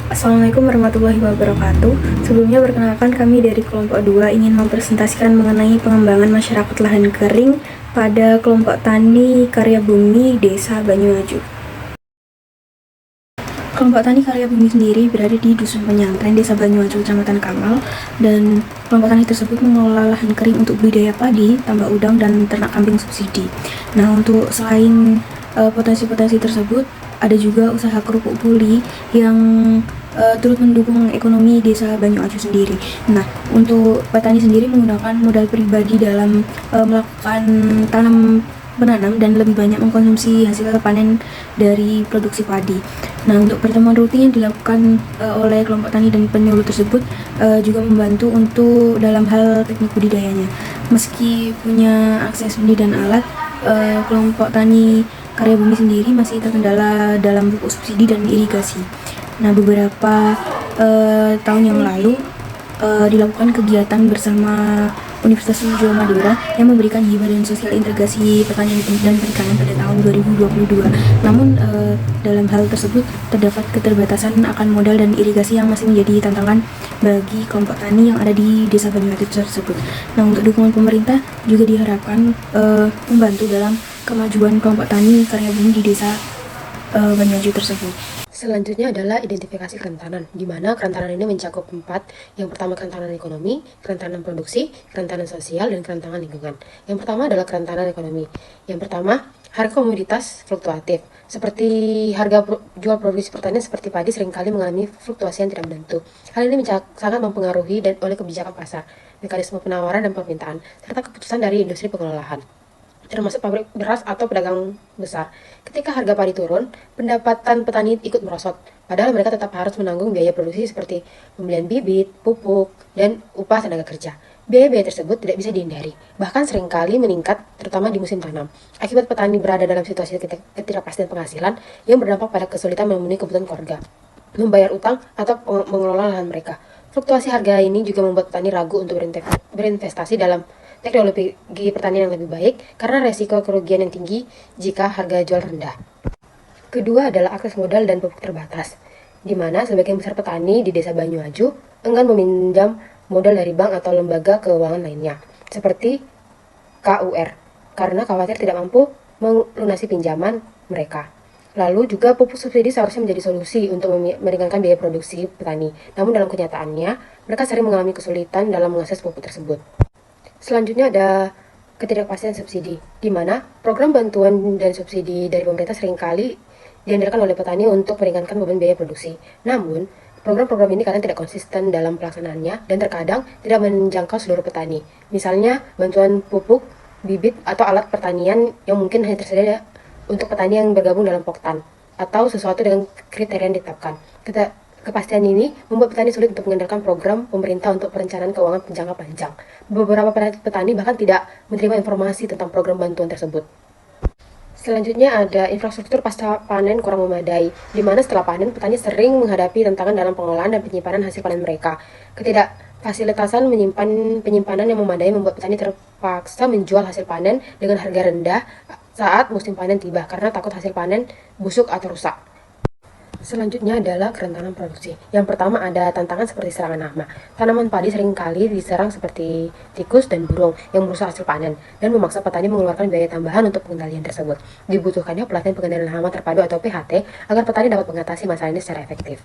Assalamualaikum warahmatullahi wabarakatuh. Sebelumnya perkenalkan kami dari kelompok 2 ingin mempresentasikan mengenai pengembangan masyarakat lahan kering pada kelompok tani karya bumi Desa Banyuaju. Kelompok tani karya bumi sendiri berada di Dusun Penyantren, Desa Banyuaju, Kecamatan Kamal, dan kelompok tani tersebut mengelola lahan kering untuk budidaya padi, tambak udang, dan ternak kambing subsidi. Nah, untuk selain potensi-potensi tersebut, ada juga usaha kerupuk puli yang turut mendukung ekonomi Desa Banyuaju sendiri. Nah, untuk petani sendiri menggunakan modal pribadi dalam melakukan menanam dan lebih banyak mengkonsumsi hasil panen dari produksi padi. Nah, untuk pertemuan rutin yang dilakukan oleh kelompok tani dan penyuluh tersebut juga membantu untuk dalam hal teknik budidayanya. Meski punya akses benih dan alat, kelompok tani karya bumi sendiri masih terkendala dalam pupuk subsidi dan irigasi. Nah, beberapa tahun yang lalu dilakukan kegiatan bersama Universitas Sriwijaya Madura yang memberikan hibah dan sosial integrasi pertanian dan perikanan pada tahun 2022. Namun dalam hal tersebut terdapat keterbatasan akan modal dan irigasi yang masih menjadi tantangan bagi kelompok tani yang ada di Desa Banyuaju tersebut. Nah, untuk dukungan pemerintah juga diharapkan membantu dalam kemajuan kelompok tani karya bumi di Desa Banyuaju tersebut. Selanjutnya adalah identifikasi kerentanan, di mana kerentanan ini mencakup 4. Yang pertama kerentanan ekonomi, kerentanan produksi, kerentanan sosial, dan kerentanan lingkungan. Yang pertama adalah kerentanan ekonomi. Yang pertama, harga komoditas fluktuatif. Seperti harga jual produksi pertanian seperti padi seringkali mengalami fluktuasi yang tidak menentu. Hal ini sangat mempengaruhi dan oleh kebijakan pasar, mekanisme penawaran dan permintaan, serta keputusan dari industri pengelolaan, termasuk pabrik beras atau pedagang besar. Ketika harga padi turun, pendapatan petani ikut merosot, padahal mereka tetap harus menanggung biaya produksi seperti pembelian bibit, pupuk, dan upah tenaga kerja. Biaya-biaya tersebut tidak bisa dihindari, bahkan seringkali meningkat, terutama di musim tanam. Akibat petani berada dalam situasi ketidakpastian penghasilan yang berdampak pada kesulitan memenuhi kebutuhan keluarga, membayar utang, atau mengelola lahan mereka. Fluktuasi harga ini juga membuat petani ragu untuk berinvestasi dalam teknologi pertanian yang lebih baik karena resiko kerugian yang tinggi jika harga jual rendah. Kedua adalah akses modal dan pupuk terbatas, di mana sebagian besar petani di Desa Banyuaju enggan meminjam modal dari bank atau lembaga keuangan lainnya, seperti KUR, karena khawatir tidak mampu melunasi pinjaman mereka. Lalu juga pupuk subsidi seharusnya menjadi solusi untuk meringankan biaya produksi petani. Namun dalam kenyataannya, mereka sering mengalami kesulitan dalam mengakses pupuk tersebut. Selanjutnya ada ketidakpastian subsidi, di mana program bantuan dan subsidi dari pemerintah seringkali diandalkan oleh petani untuk meringankan beban biaya produksi. Namun, program-program ini kadang tidak konsisten dalam pelaksanaannya dan terkadang tidak menjangkau seluruh petani. Misalnya, bantuan pupuk, bibit, atau alat pertanian yang mungkin hanya tersedia untuk petani yang bergabung dalam Poktan, atau sesuatu dengan kriteria yang ditetapkan. Kepastian ini membuat petani sulit untuk mengandalkan program pemerintah untuk perencanaan keuangan jangka panjang. Beberapa petani bahkan tidak menerima informasi tentang program bantuan tersebut. Selanjutnya ada infrastruktur pasca panen kurang memadai, di mana setelah panen petani sering menghadapi tantangan dalam pengelolaan dan penyimpanan hasil panen mereka. Ketidakfasilitasan penyimpanan yang memadai membuat petani terpaksa menjual hasil panen dengan harga rendah saat musim panen tiba karena takut hasil panen busuk atau rusak. Selanjutnya adalah kerentanan produksi. Yang pertama ada tantangan seperti serangan hama. Tanaman padi seringkali diserang seperti tikus dan burung yang merusak hasil panen dan memaksa petani mengeluarkan biaya tambahan untuk pengendalian tersebut. Dibutuhkannya pelatihan pengendalian hama terpadu atau PHT agar petani dapat mengatasi masalah ini secara efektif.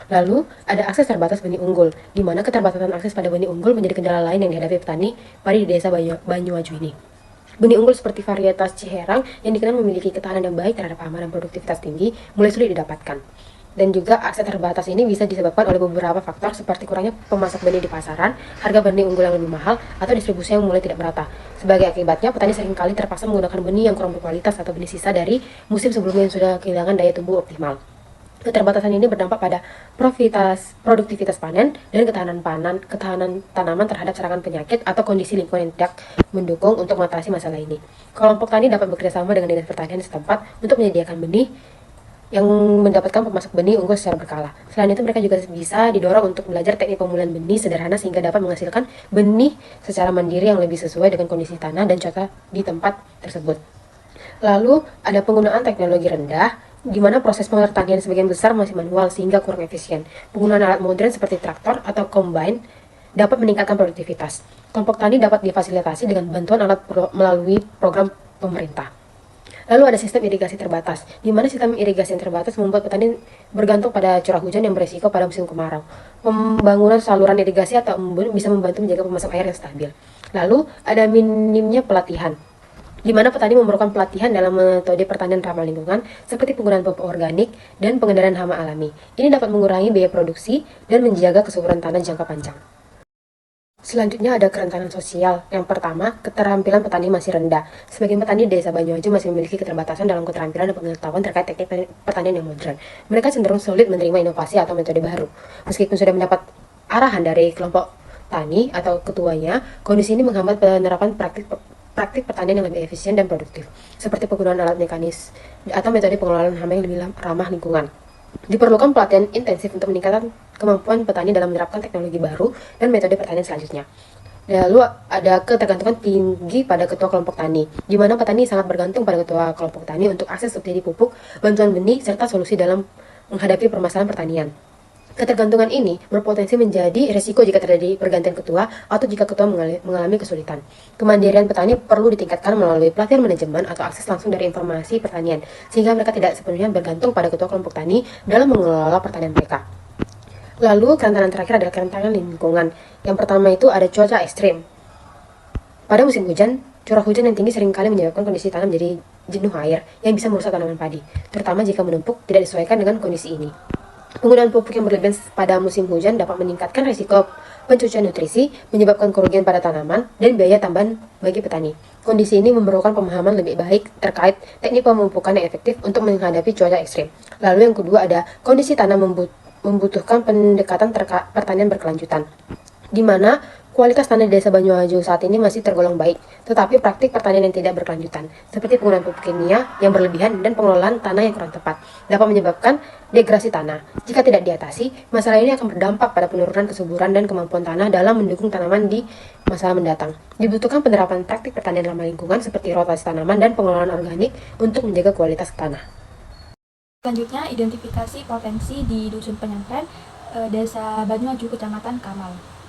Lalu, ada akses terbatas benih unggul, di mana keterbatasan akses pada benih unggul menjadi kendala lain yang dihadapi petani padi di Desa Banyuaju ini. Benih unggul seperti varietas Ciherang yang dikenal memiliki ketahanan yang baik terhadap hama dan produktivitas tinggi mulai sulit didapatkan. Dan juga akses terbatas ini bisa disebabkan oleh beberapa faktor seperti kurangnya pemasok benih di pasaran, harga benih unggul yang lebih mahal, atau distribusi yang mulai tidak merata. Sebagai akibatnya, petani seringkali terpaksa menggunakan benih yang kurang berkualitas atau benih sisa dari musim sebelumnya yang sudah kehilangan daya tumbuh optimal. Keterbatasan ini berdampak pada produktivitas panen dan ketahanan tanaman terhadap serangan penyakit atau kondisi lingkungan yang tidak mendukung untuk mengatasi masalah ini. Kelompok tani dapat bekerjasama dengan dinas pertanian setempat untuk menyediakan benih yang mendapatkan pemasok benih unggul secara berkala. Selain itu, mereka juga bisa didorong untuk belajar teknik pemulihan benih sederhana sehingga dapat menghasilkan benih secara mandiri yang lebih sesuai dengan kondisi tanah dan cuaca di tempat tersebut. Lalu ada penggunaan teknologi rendah di mana proses pertanian sebagian besar masih manual sehingga kurang efisien. Penggunaan alat modern seperti traktor atau combine dapat meningkatkan produktivitas. Kelompok tani dapat difasilitasi dengan bantuan alat melalui program pemerintah. Lalu ada sistem irigasi terbatas, di mana sistem irigasi yang terbatas membuat petani bergantung pada curah hujan yang beresiko pada musim kemarau. Pembangunan saluran irigasi atau embun bisa membantu menjaga pemasok air yang stabil. Lalu ada minimnya pelatihan, di mana petani memerlukan pelatihan dalam metode pertanian ramah lingkungan seperti penggunaan pupuk organik dan pengendalian hama alami. Ini dapat mengurangi biaya produksi dan menjaga kesuburan tanah jangka panjang. Selanjutnya ada kerentanan sosial. Yang pertama, keterampilan petani masih rendah. Sebagian petani di desa Banyuaji masih memiliki keterbatasan dalam keterampilan dan pengetahuan terkait teknik pertanian yang modern. Mereka cenderung sulit menerima inovasi atau metode baru. Meskipun sudah mendapat arahan dari kelompok tani atau ketuanya, kondisi ini menghambat penerapan praktik pertanian yang lebih efisien dan produktif, seperti penggunaan alat mekanis atau metode pengelolaan hama yang lebih ramah lingkungan. Diperlukan pelatihan intensif untuk meningkatkan kemampuan petani dalam menerapkan teknologi baru dan metode pertanian selanjutnya. Lalu ada ketergantungan tinggi pada ketua kelompok tani, di mana petani sangat bergantung pada ketua kelompok tani untuk akses subsidi pupuk, bantuan benih, serta solusi dalam menghadapi permasalahan pertanian. Ketergantungan ini berpotensi menjadi resiko jika terjadi pergantian ketua atau jika ketua mengalami kesulitan. Kemandirian petani perlu ditingkatkan melalui pelatihan manajemen atau akses langsung dari informasi pertanian, sehingga mereka tidak sepenuhnya bergantung pada ketua kelompok tani dalam mengelola pertanian mereka. Lalu kerentanan terakhir adalah kerentanan lingkungan. Yang pertama itu ada cuaca ekstrim. Pada musim hujan, curah hujan yang tinggi seringkali menyebabkan kondisi tanah menjadi jenuh air yang bisa merusak tanaman padi, terutama jika menumpuk tidak disesuaikan dengan kondisi ini. Penggunaan pupuk yang berlebihan pada musim hujan dapat meningkatkan risiko pencucian nutrisi, menyebabkan kerugian pada tanaman, dan biaya tambahan bagi petani. Kondisi ini memerlukan pemahaman lebih baik terkait teknik pemupukan yang efektif untuk menghadapi cuaca ekstrim. Lalu yang kedua ada kondisi tanah membutuhkan pendekatan pertanian berkelanjutan, di mana kualitas tanah di desa Banyuaji saat ini masih tergolong baik, tetapi praktik pertanian yang tidak berkelanjutan, seperti penggunaan pupuk kimia yang berlebihan dan pengelolaan tanah yang kurang tepat, dapat menyebabkan degrasi tanah. Jika tidak diatasi, masalah ini akan berdampak pada penurunan kesuburan dan kemampuan tanah dalam mendukung tanaman di masa mendatang. Dibutuhkan penerapan praktik pertanian ramah lingkungan seperti rotasi tanaman dan pengelolaan organik untuk menjaga kualitas tanah. Selanjutnya, identifikasi potensi di Dusun Penyantren, Desa Banyuaju, Kecamatan Kamal.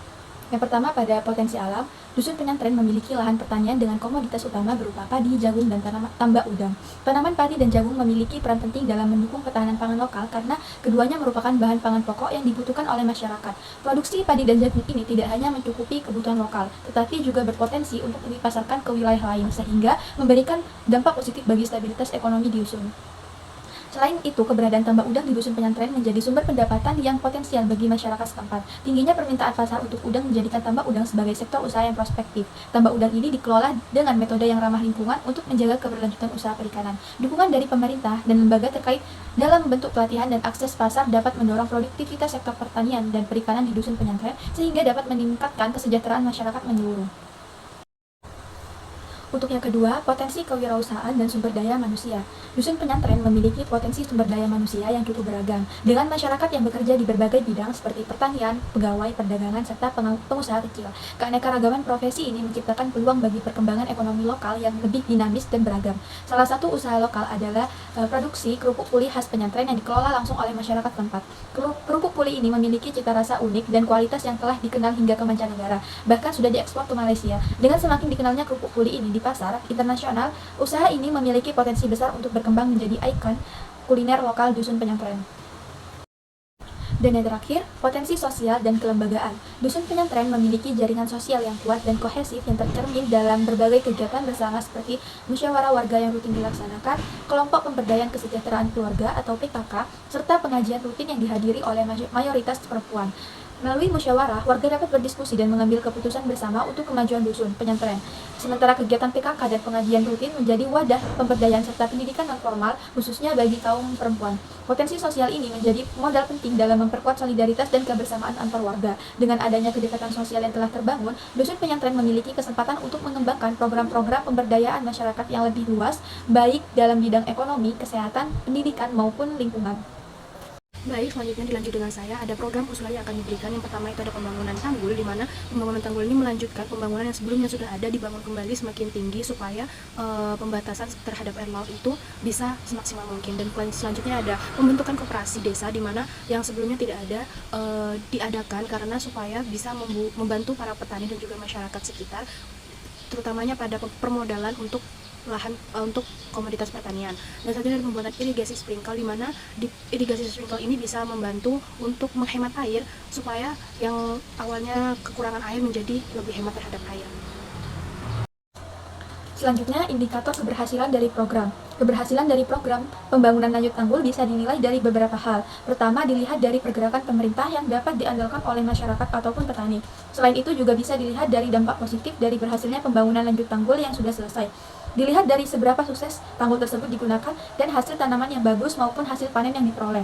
Yang pertama, pada potensi alam, Dusun Penyantren memiliki lahan pertanian dengan komoditas utama berupa padi, jagung, dan tambak udang. Tanaman padi dan jagung memiliki peran penting dalam mendukung ketahanan pangan lokal karena keduanya merupakan bahan pangan pokok yang dibutuhkan oleh masyarakat. Produksi padi dan jagung ini tidak hanya mencukupi kebutuhan lokal, tetapi juga berpotensi untuk dipasarkan ke wilayah lain sehingga memberikan dampak positif bagi stabilitas ekonomi di dusun. Selain itu, keberadaan tambak udang di Dusun Penyantren menjadi sumber pendapatan yang potensial bagi masyarakat setempat. Tingginya permintaan pasar untuk udang menjadikan tambak udang sebagai sektor usaha yang prospektif. Tambak udang ini dikelola dengan metode yang ramah lingkungan untuk menjaga keberlanjutan usaha perikanan. Dukungan dari pemerintah dan lembaga terkait dalam bentuk pelatihan dan akses pasar dapat mendorong produktivitas sektor pertanian dan perikanan di Dusun Penyantren sehingga dapat meningkatkan kesejahteraan masyarakat menyeluruh. Untuk yang kedua, potensi kewirausahaan dan sumber daya manusia. Dusun Penyantren memiliki potensi sumber daya manusia yang cukup beragam, dengan masyarakat yang bekerja di berbagai bidang seperti pertanian, pegawai, perdagangan, serta pengusaha kecil. Keanekaragaman profesi ini menciptakan peluang bagi perkembangan ekonomi lokal yang lebih dinamis dan beragam. Salah satu usaha lokal adalah produksi kerupuk puli khas Penyantren yang dikelola langsung oleh masyarakat tempat. Kerupuk puli ini memiliki cita rasa unik dan kualitas yang telah dikenal hingga ke mancanegara, bahkan sudah diekspor ke Malaysia. Dengan semakin dikenalnya kerupuk puli ini di pasar internasional, usaha ini memiliki potensi besar untuk berkembang menjadi ikon kuliner lokal Dusun Penyantren. Dan yang terakhir, potensi sosial dan kelembagaan. Dusun Penyantren memiliki jaringan sosial yang kuat dan kohesif yang tercermin dalam berbagai kegiatan bersama seperti musyawarah warga yang rutin dilaksanakan, kelompok pemberdayaan kesejahteraan keluarga atau PKK, serta pengajian rutin yang dihadiri oleh mayoritas perempuan. Melalui musyawarah, warga dapat berdiskusi dan mengambil keputusan bersama untuk kemajuan Dusun Penyantren. Sementara kegiatan PKK dan pengajian rutin menjadi wadah pemberdayaan serta pendidikan non-formal, khususnya bagi kaum perempuan. Potensi sosial ini menjadi modal penting dalam memperkuat solidaritas dan kebersamaan antar warga. Dengan adanya kedekatan sosial yang telah terbangun, Dusun Penyantren memiliki kesempatan untuk mengembangkan program-program pemberdayaan masyarakat yang lebih luas, baik dalam bidang ekonomi, kesehatan, pendidikan, maupun lingkungan. Baik, selanjutnya dilanjut dengan saya. Ada program usulan yang akan diberikan. Yang pertama itu ada pembangunan tanggul, di mana pembangunan tanggul ini melanjutkan pembangunan yang sebelumnya sudah ada, dibangun kembali semakin tinggi supaya pembatasan terhadap air laut itu bisa semaksimal mungkin. Dan selanjutnya ada pembentukan koperasi desa, di mana yang sebelumnya tidak ada diadakan karena supaya bisa membantu para petani dan juga masyarakat sekitar, terutamanya pada permodalan untuk lahan untuk komoditas pertanian. Dan selanjutnya ada pembuatan irigasi sprinkle, di mana irigasi sprinkle ini bisa membantu untuk menghemat air supaya yang awalnya kekurangan air menjadi lebih hemat terhadap air. Selanjutnya, indikator keberhasilan dari program. Keberhasilan dari program pembangunan lanjut tanggul bisa dinilai dari beberapa hal. Pertama, dilihat dari pergerakan pemerintah yang dapat diandalkan oleh masyarakat ataupun petani. Selain itu juga bisa dilihat dari dampak positif dari berhasilnya pembangunan lanjut tanggul yang sudah selesai. Dilihat dari seberapa sukses tanggul tersebut digunakan dan hasil tanaman yang bagus maupun hasil panen yang diperoleh.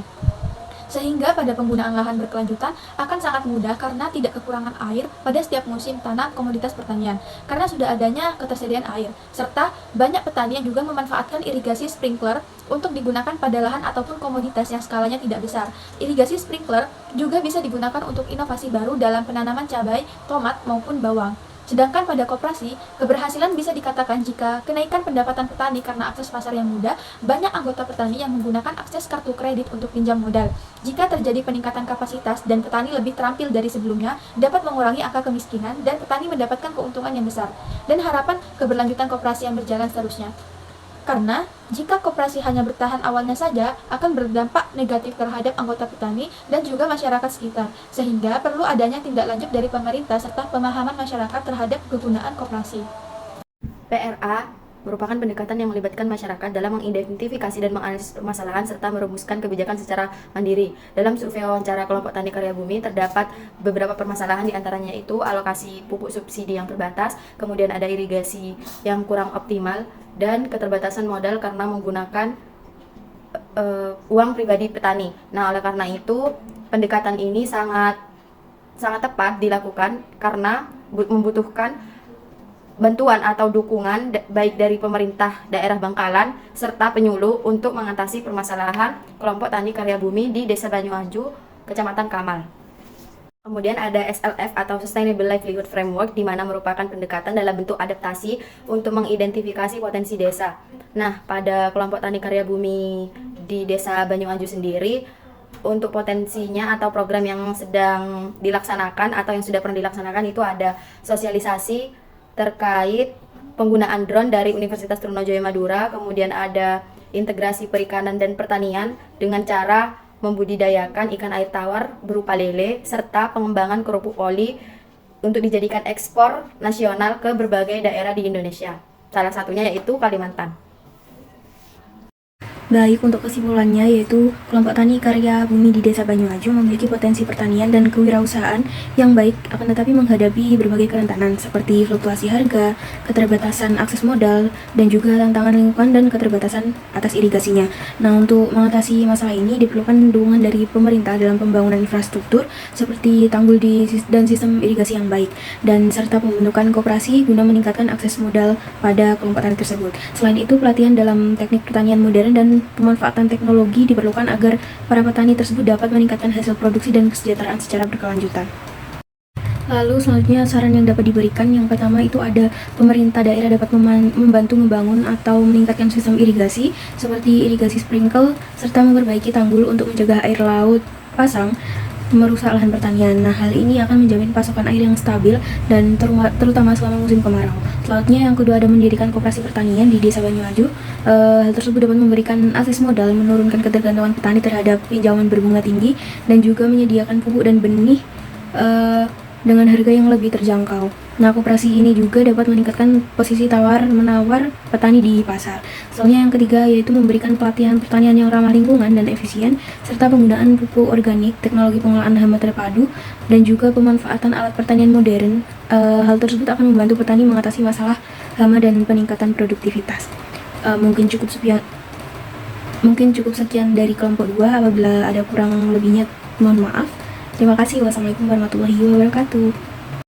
Sehingga pada penggunaan lahan berkelanjutan akan sangat mudah karena tidak kekurangan air pada setiap musim tanam komoditas pertanian, karena sudah adanya ketersediaan air, serta banyak petani yang juga memanfaatkan irigasi sprinkler untuk digunakan pada lahan ataupun komoditas yang skalanya tidak besar. Irigasi sprinkler juga bisa digunakan untuk inovasi baru dalam penanaman cabai, tomat, maupun bawang. Sedangkan pada koperasi, keberhasilan bisa dikatakan jika kenaikan pendapatan petani karena akses pasar yang mudah, banyak anggota petani yang menggunakan akses kartu kredit untuk pinjam modal. Jika terjadi peningkatan kapasitas dan petani lebih terampil dari sebelumnya, dapat mengurangi angka kemiskinan dan petani mendapatkan keuntungan yang besar. Dan harapan keberlanjutan koperasi yang berjalan seterusnya. Karena jika koperasi hanya bertahan awalnya saja, akan berdampak negatif terhadap anggota petani dan juga masyarakat sekitar, sehingga perlu adanya tindak lanjut dari pemerintah serta pemahaman masyarakat terhadap kegunaan koperasi. PRA merupakan pendekatan yang melibatkan masyarakat dalam mengidentifikasi dan menganalisis permasalahan serta merumuskan kebijakan secara mandiri. Dalam survei wawancara kelompok tani karya bumi terdapat beberapa permasalahan, diantaranya itu alokasi pupuk subsidi yang terbatas, kemudian ada irigasi yang kurang optimal, dan keterbatasan modal karena menggunakan uang pribadi petani. Nah, oleh karena itu pendekatan ini sangat tepat dilakukan karena membutuhkan bantuan atau dukungan baik dari pemerintah daerah Bangkalan serta penyuluh untuk mengatasi permasalahan kelompok tani karya bumi di Desa Banyuaju, Kecamatan Kamal. Kemudian ada SLF atau Sustainable Livelihood Framework, di mana merupakan pendekatan dalam bentuk adaptasi untuk mengidentifikasi potensi desa. Nah, pada kelompok tani karya bumi di Desa Banyuaju sendiri, untuk potensinya atau program yang sedang dilaksanakan atau yang sudah pernah dilaksanakan itu ada sosialisasi terkait penggunaan drone dari Universitas Trunojoyo Madura, kemudian ada integrasi perikanan dan pertanian dengan cara membudidayakan ikan air tawar berupa lele, serta pengembangan kerupuk oli untuk dijadikan ekspor nasional ke berbagai daerah di Indonesia. Salah satunya yaitu Kalimantan. Baik, untuk kesimpulannya yaitu kelompok tani karya bumi di Desa Banyuaju memiliki potensi pertanian dan kewirausahaan yang baik, akan tetapi menghadapi berbagai kerentanan seperti fluktuasi harga, keterbatasan akses modal, dan juga tantangan lingkungan dan keterbatasan atas irigasinya. Nah, untuk mengatasi masalah ini diperlukan dukungan dari pemerintah dalam pembangunan infrastruktur seperti tanggul dan sistem irigasi yang baik, dan serta pembentukan koperasi guna meningkatkan akses modal pada kelompok tani tersebut. Selain itu, pelatihan dalam teknik pertanian modern dan pemanfaatan teknologi diperlukan agar para petani tersebut dapat meningkatkan hasil produksi dan kesejahteraan secara berkelanjutan. Lalu selanjutnya saran yang dapat diberikan, yang pertama itu ada pemerintah daerah dapat membantu membangun atau meningkatkan sistem irigasi seperti irigasi sprinkle serta memperbaiki tanggul untuk mencegah air laut pasang merusak lahan pertanian. Nah, hal ini akan menjamin pasokan air yang stabil dan terutama selama musim kemarau. Selanjutnya yang kedua ada mendirikan koperasi pertanian di Desa Banyuaju. Hal tersebut dapat memberikan akses modal, menurunkan ketergantungan petani terhadap pinjaman berbunga tinggi, dan juga menyediakan pupuk dan benih dengan harga yang lebih terjangkau. Nah, koperasi ini juga dapat meningkatkan posisi tawar-menawar petani di pasar. Selanjutnya yang ketiga yaitu memberikan pelatihan pertanian yang ramah lingkungan dan efisien, serta penggunaan pupuk organik, teknologi pengolahan hama terpadu, dan juga pemanfaatan alat pertanian modern. Hal tersebut akan membantu petani mengatasi masalah hama dan peningkatan produktivitas. Mungkin cukup sekian dari kelompok 2. Apabila ada kurang lebihnya, mohon maaf. Terima kasih. Wassalamualaikum warahmatullahi wabarakatuh.